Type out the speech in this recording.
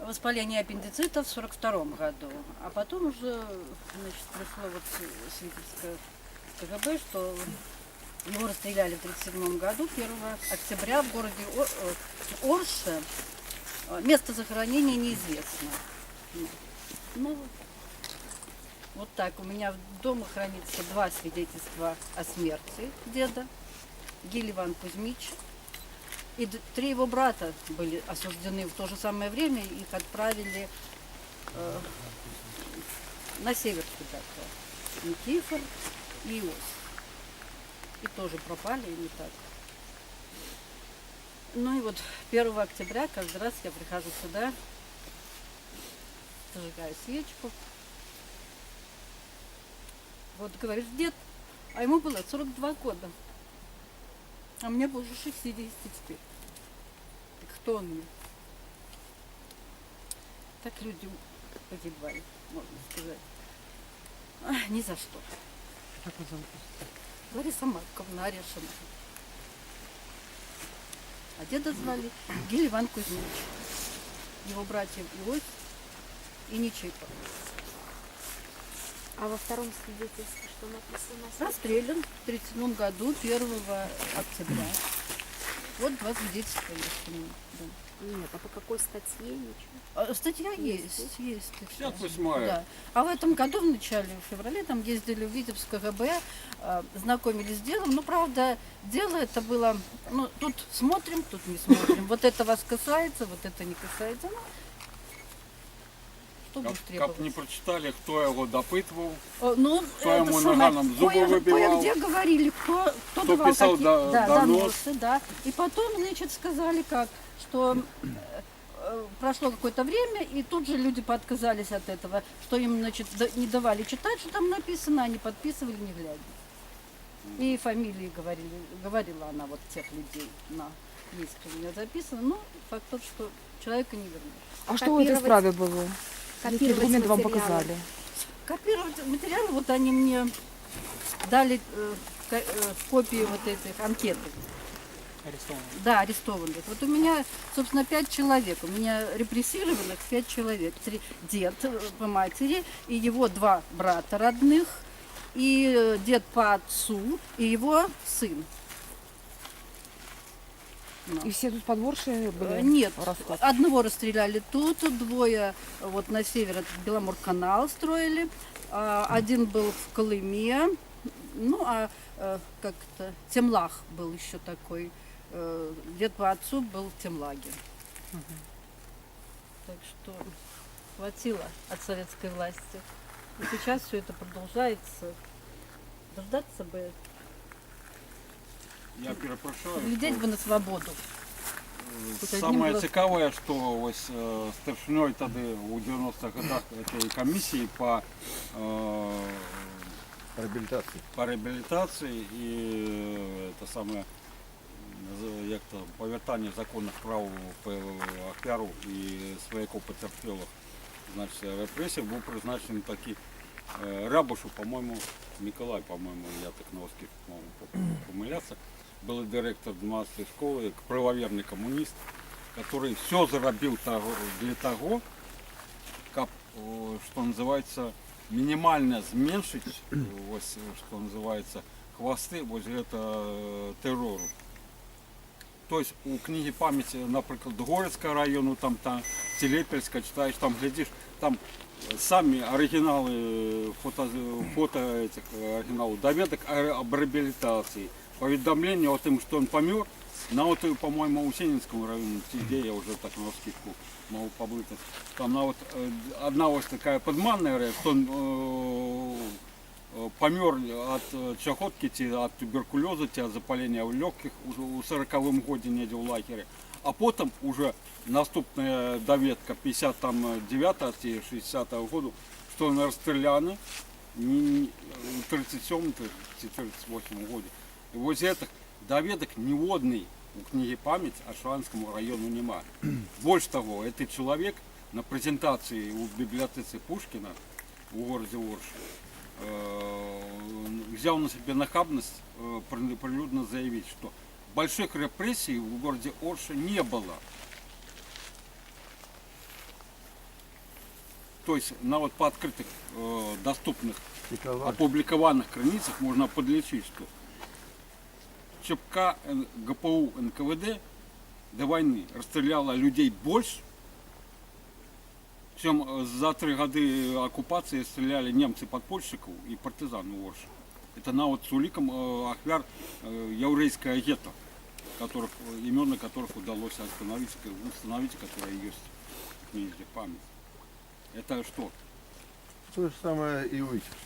воспаление аппендицита в 42 году. А потом уже, значит, пришло вот свидетельское КГБ, что его расстреляли в 1937 году, 1 октября в городе Орше. Место захоронения неизвестно. Ну, вот так. У меня дома хранится 2 свидетельства о смерти деда. Гиль Иван Кузьмич. И 3 его брата были осуждены в то же самое время. Их отправили на север куда-то. Никифор и Иосиф. И тоже пропали, и не так. Ну и вот 1 октября каждый раз я прихожу сюда, зажигаю свечку. Вот говоришь, дед, а ему было 42 года. А мне было уже 60 теперь. Так кто он мне? Так люди погибали, можно сказать. Ни за что. Как вы зовут? Лариса Марковна Орешина. А деда звали Гиль Иван Кузьмич. Его братья Иосиф и Ничипа. А во втором свидетельстве что написано? Расстрелян в 1937 году, 1 октября. Вот 2 свидетельства есть у меня. Да. Нет, а по какой статье ничего? Статья есть. 58-я. Да. А в этом году, в начале февраля, там ездили в Витебск КГБ, знакомились с делом. Ну, правда, дело это было, ну, тут смотрим, тут не смотрим. Вот это вас касается, вот это не касается. Ну, что будет Как требовать? не прочитали, кто его допытывал, Ну, кто это ему самое, наганом зубы выбивал, кое-где говорили, кто кто давал писал какие донос. доносы, да. И потом, значит, сказали как, что прошло какое-то время, и тут же люди поотказались от этого, что им, значит, не давали читать, что там написано, они подписывали, не глядя. И фамилии говорила она вот тех людей, есть у меня записано, но факт тот, что человека не вернешь. А что в этой справе было? Какие Копировать документы вам материалы. показали? Копировать материалы, вот они мне дали копии вот этих анкеты. Да, арестованных. Вот у меня, собственно, 5 человек. У меня репрессированных 5 человек. 3 дед по матери, и его 2 брата родных, и дед по отцу, и его сын. Ну. И все тут подворшие были? Нет, Расклад? одного расстреляли тут, 2 вот на север Беломорканал строили, один был в Колыме, ну а как-то Темлах был еще такой, дед по отцу был в Темлаге. Так что хватило от советской власти. И сейчас все это продолжается. Дождаться бы, Я перепрошую. глядеть бы на свободу. Тут одним Саме глазом. цікаве, що ось старшиною тоді у 90-х годах цієї комісії по реабілітації і те саме як то повертання законних прав ахвяру і свояків потерпілих, значить, репресій був призначений такий Рябушу, по-моєму, Миколай, по-моєму, я так на оскільки можу помилятися, был директор 12-й школы, правоверный коммунист, который все заробил для того, как, что называется, минимально зменшить, что называется, хвосты возле этого террору. То есть у книги памяти, например, Горецкого района, там Телепельска, читаешь, там глядишь, там сами оригиналы, фото этих оригиналов, доведок об реабилитации, поведомление о том, что он помер, на вот, по-моему, у Сенинском районе, где я уже так на скидку могу побыть, там на вот одна вот такая подманная, что он помер от чахотки, от туберкулеза, от запаления в легких у 40-м году не в лагере. А потом уже наступная доведка 59-60-го года, что он расстрелян у 37-38 году. И вот этих доведок ніводний у книге память Ашанскому району нема. Больше того, этот человек на презентации у библиотеки Пушкина в городе Орш взял на себе нахабность прилюдно заявить, что больших репрессий в городе Орше не было. То есть на вот по открытых, доступных, Николай. опубликованных страницах можно подлечить, что ЧПК ГПУ НКВД до войны расстреляла людей больше, чем за 3 годы оккупации стреляли немцы-подпольщиков и партизан у Орши. Это на вот с уликом ахвяр еврейское гетто, имена которых удалось установить, которые есть в книге память. Это что? То же самое и Вычерк.